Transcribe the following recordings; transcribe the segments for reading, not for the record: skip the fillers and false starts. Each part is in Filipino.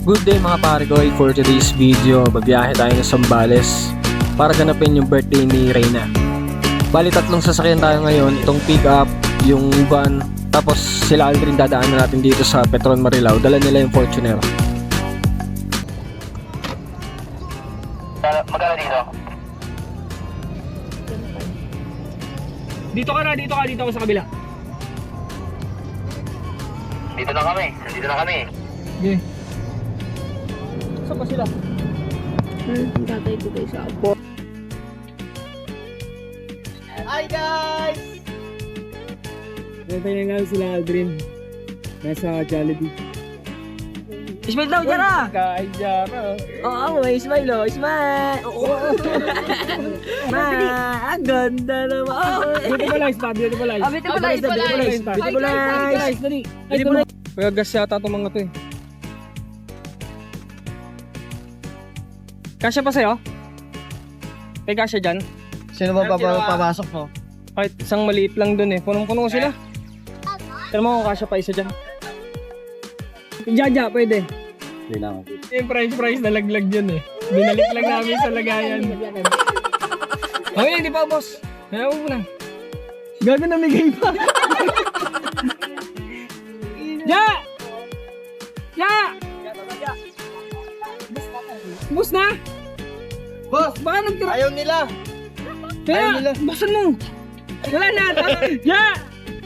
Good day mga paregoy, for today's video, babiyahe tayo ng Zambales para ganapin yung birthday ni Reyna. Bali tatlong sasakyan tayo ngayon, itong pick up, yung van, tapos sila Aldrin dadaanan natin dito sa Petron Marilao, dala nila yung Fortuner. Magkano dito? Dito ka sa kabila. Dito na kami. Okay. Saan pa sila? Ang tatay ko guys sa apo. Hi guys! Nantay na nga sila Aldrin. Nasa Jollibee. Ismail daw, dyan na! Kain dyan na. Oo, may Ismail o. Ismail! Oo! Ang ganda naman! Oh. Beautiful eyes pa, beautiful eyes. Beautiful eyes! Beautiful eyes! Beautiful eyes! Beautiful eyes! Kaya gas yata itong mga to eh. Kasya pa sa'yo? May kasya dyan? Sino ba papasok mo? Kahit isang maliit lang dun eh. Punong-puno sila. Pero mo kung kasya pa isa dyan. Jaja, pwede. Kailangan. Yung price nalaglag yun eh. Binalik lang namin sa lagayan. Okay, hindi pa boss. Kaya mo na. Gago namigay pa. Ja! Ja! Boss na! Boss! Baka nagtira. Ayaw nila! Kaya, basan mo. Wala na. Ja!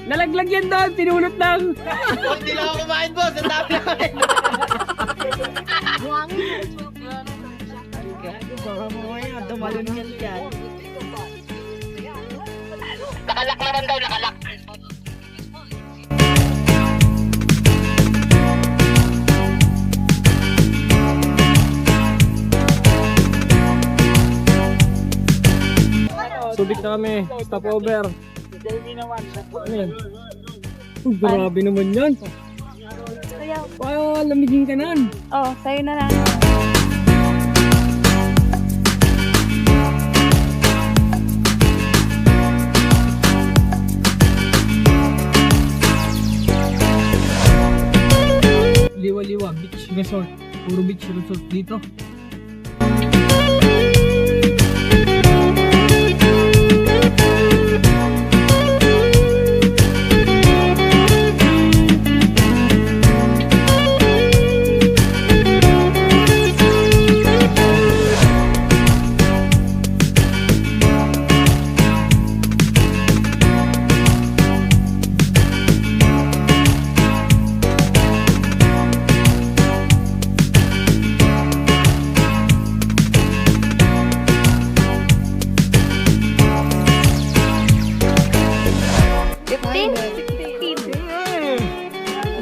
Nalaglag yan doon, pinulot lang. Boss, hindi lang ako kumain, boss! Ang dami namin! Baka mamaya, dumalun yan dyan. Nakalak naman daw, nakalak. Subic na kami, stopover. Ano yan? Oh, grabe naman yan. Parang lamigin ka nan. Oh, sa'yo na lang. Liwa-liwa, beach resort. Puro beach resort dito.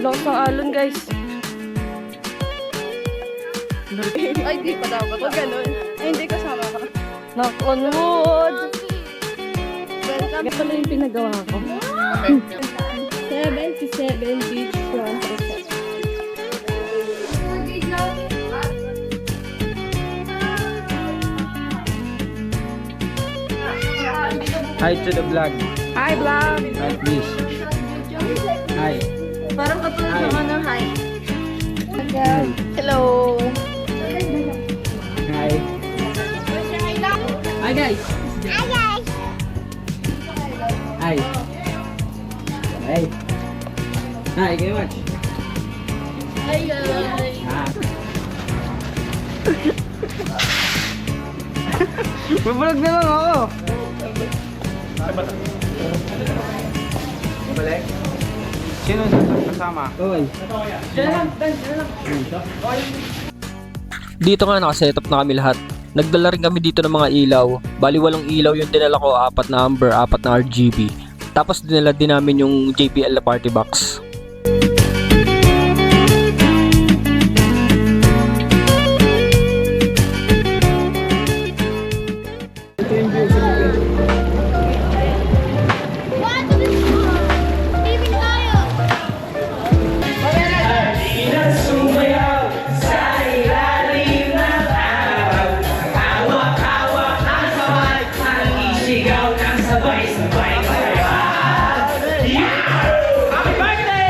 Long sa alon guys. Ay, di pa daw. Huwag ganun. Ay, hindi kasama ka. Knock on wood. Welcome. Ito lang yung pinagawa ko. 77 beach front resort. Hi to the vlog. Hi, vlog. Hi please. Hi. Parang katulad Hi. ng ano, hi. Hi. Hello. Hi. Hi guys. Hi. Hi. Hi, kayo watch. Hi, guys. Mabulag na lang ako. Sino kasama? Okay. Dito nga nakasetup na kami lahat. Nagdala rin kami dito ng mga ilaw. Bali 8 ilaw yung dinala ko, 4 na amber, 4 na RGB. Tapos dinala din namin yung JBL na party box. Ito yung view sa mga. Happy birthday!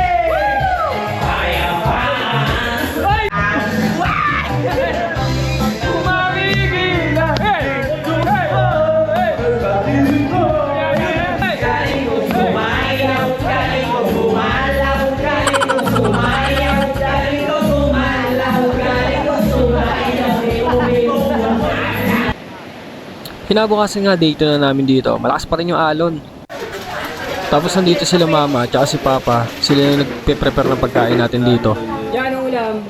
Kinabukasan nga date na namin dito, malakas pa rin yung alon. Tapos nandito sila mama at saka si papa, sila yung nagpe-prepare ng pagkain natin dito. Yan ang ulam.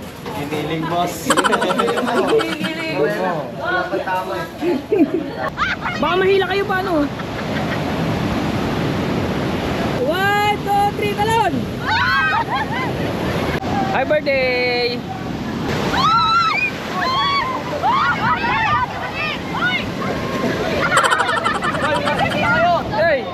Giniling, boss. Baka mahila kayo paano? 1, 2, 3, talon! Happy birthday! Hey!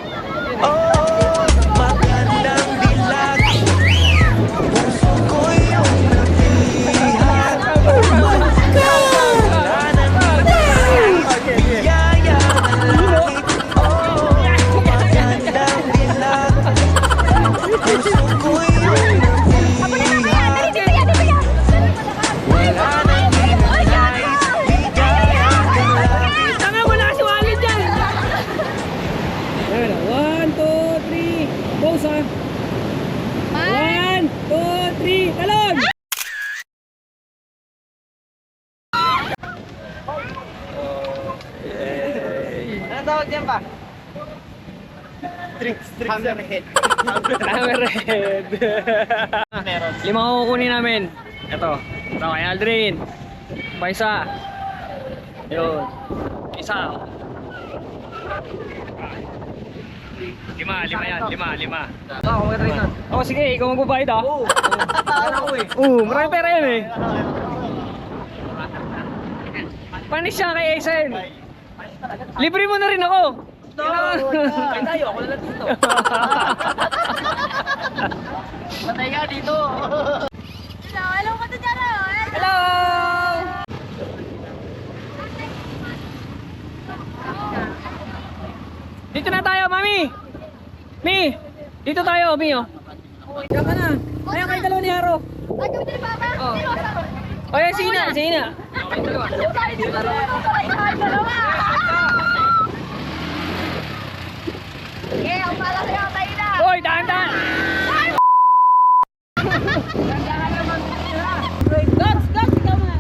Tanga mo na kasi wallet dyan! Ayan, 1, 2, 3, boss ha! 1, 2, 3, talon! Ano tawag dyan pa? Hammerhead. Hammerhead! Lima kukunin namin. Ito kay Aldrin. Paisa. Yun. Isa. Lima yan. Lima. Oh, sige, ikaw magbabayad ah. Oo. Marami pera yan eh. Panis siya kay Aisen. Libre mo na rin ako. Kain tayo, ako na lang dito. Patay ka dito. Hello, Hello! Dito na tayo, Mami! Mi! Dito tayo, Mi oh. Diyan ka na. Ayaw kayo dalawa ni Haro. Oh. O yan, sige na. Hoy, dahan-dahan! Dogs, ikaw mga.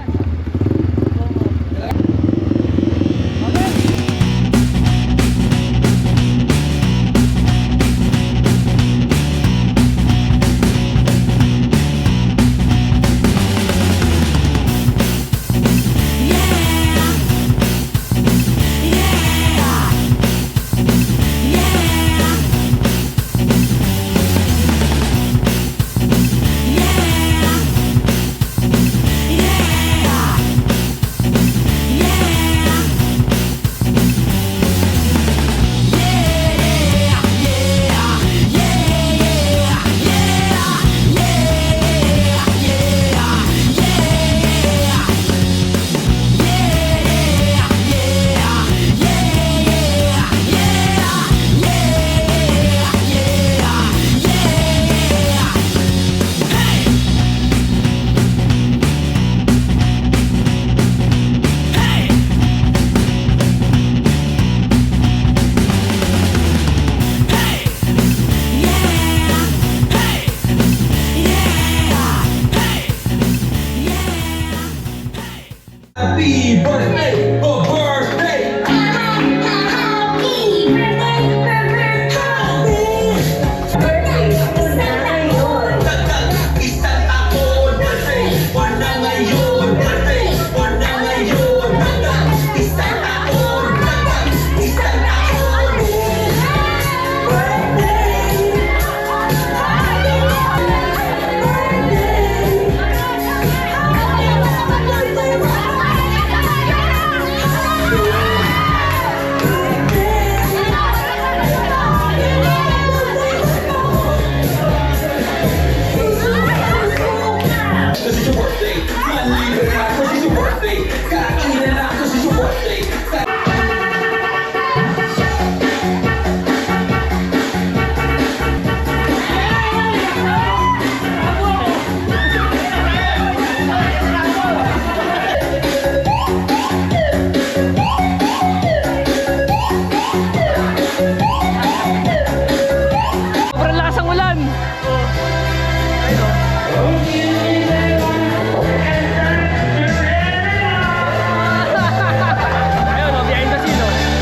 Ayun, oh, behind the scene, oh.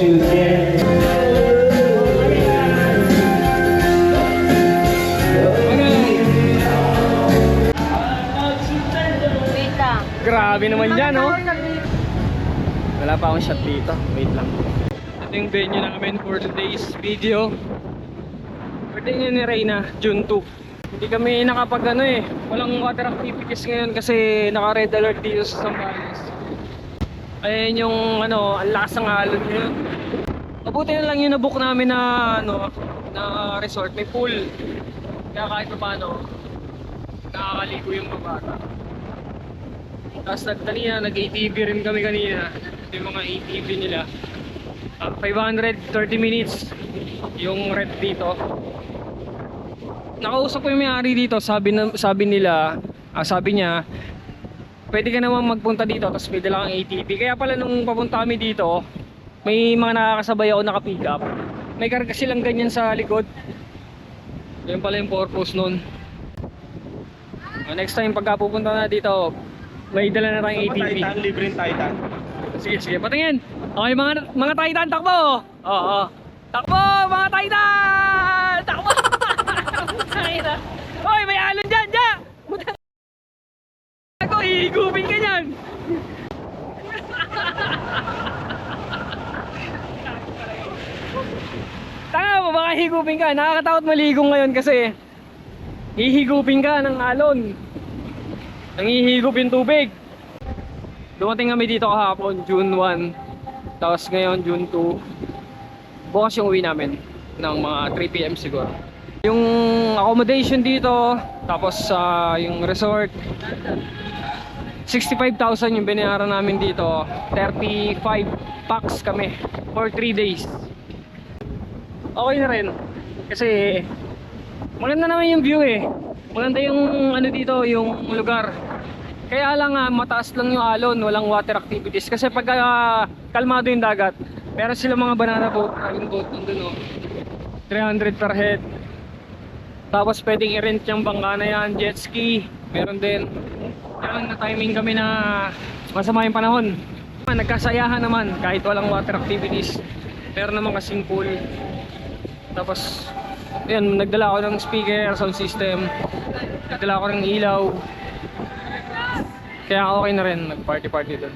Wait lang. Grabe naman yan, no? Wala pa akong shot dito. Wait lang. Ito yung venue namin for today's video. Birthday niya ni Reyna, June 2. Hindi kami nakapag ano eh. Walang water activities ngayon kasi naka-red alert dito sa Zambales. Ayan yung ano, ang lakas ng alon ngayon. Mabuti na lang yung nabook namin na ano, na resort. May pool. Kaya kahit pa paano, nakakaligo yung mga bata. Tapos kanina, nag-ATV rin kami kanina. Ito yung mga ATV nila. 530 minutes yung rent dito. Nakausap ko yung may-ari dito. Sabi niya, pwede ka naman magpunta dito tapos pwede lang ang ATV. Kaya pala nung papunta kami dito, may mga nakakasabay ako naka-pick up. May karga silang ganyan sa likod. Yan pala yung purpose nun. Next time pagka pupunta na dito, may dala na tayong ATV. Titan, libreng Titan. Sige, patingin. Okay, mga Titan, takbo! Oo. Takbo, mga Titan! Takbo! Hoy, may alon dyan, dyan! Ako, ihigupin ka dyan! Tanga mo, baka higupin ka. Nakakatakot maligong ngayon kasi hihigupin ka ng alon. Nangihigop yung tubig. Dumating kami dito kahapon, June 1. Tapos ngayon, June 2. Bukas yung uwi namin ng mga 3 PM siguro. Yung accommodation dito, tapos yung resort, 65,000 yung binayaran namin dito. 35 packs kami for 3 days. Okay na rin kasi maganda naman yung view eh. Maganda yung ano dito, yung lugar. Kaya lang mataas lang yung alon, walang water activities. Kasi pag kalmado yung dagat, meron silang mga banana boat, dragon boat nandun, 300 per head. Tapos pwedeng i-rent yung bangka na yan, jet ski, meron din. Kaya lang na timing kami na masama yung panahon. Nagkasayahan naman kahit walang water activities. Meron naman kasing pool. Tapos yun, nagdala ako ng speaker, sound system. Nagdala ako ng ilaw. Kaya okay na rin, nag-party doon.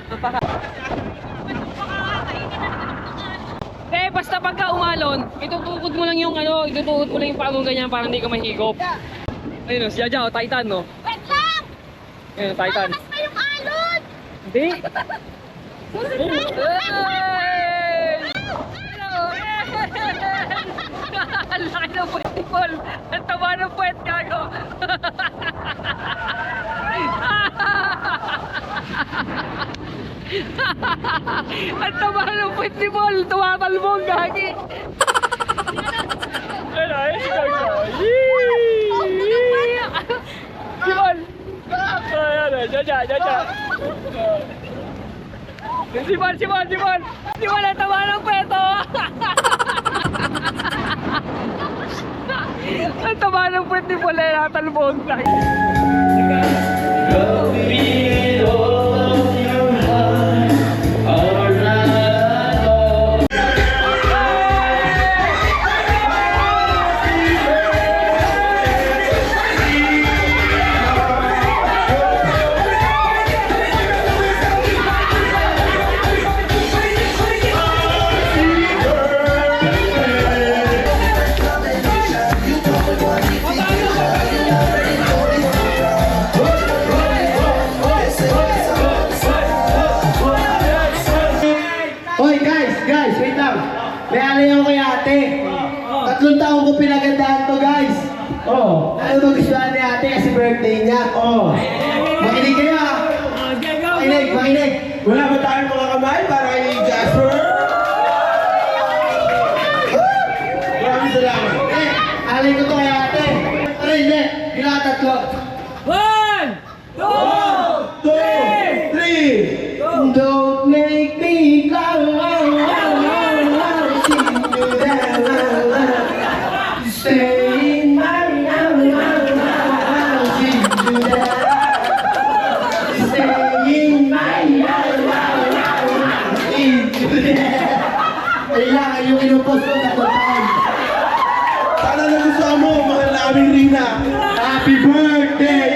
Basta pagka umalon, itutukod mo lang yung ano, itutukod mo lang yung pagong ganyan para hindi ka mahigop. Ayun o, si Jaja o, Titan no? Wait lang! Ayun o, Titan. Malakas pa yung alon! Hindi! Ang laki ng puwet ni Paul! Ang taba ng puwet, gago! Ang taba ng puwet ni Paul! Tumatalbong, gagi! Ano, ayun si Gago! Si Paul! Ayan o, Jaja! Si Paul, ang taba ng puweto! Ang taba ng puwet ni Paul ay natalbog. Hoy guys, wait lang. May alay ako kay ate. 3 taon ko pinagandaan to guys. Oh, ano magustuhan ni ate kasi birthday niya. Oh. Makinig kayo ha. Makinig. Wala ba tayong mga kamay para kay Jasper? Maraming salamat. Alay ko to kay ate. Pero hindi, pinakatatlo. 1, 2, 3! Don't make me love. Stay in my arms. Stay in my arms. Ayun lang, yung inupost ko na taon. Sana nagustuhan mo, mahal na aming Rina. Happy birthday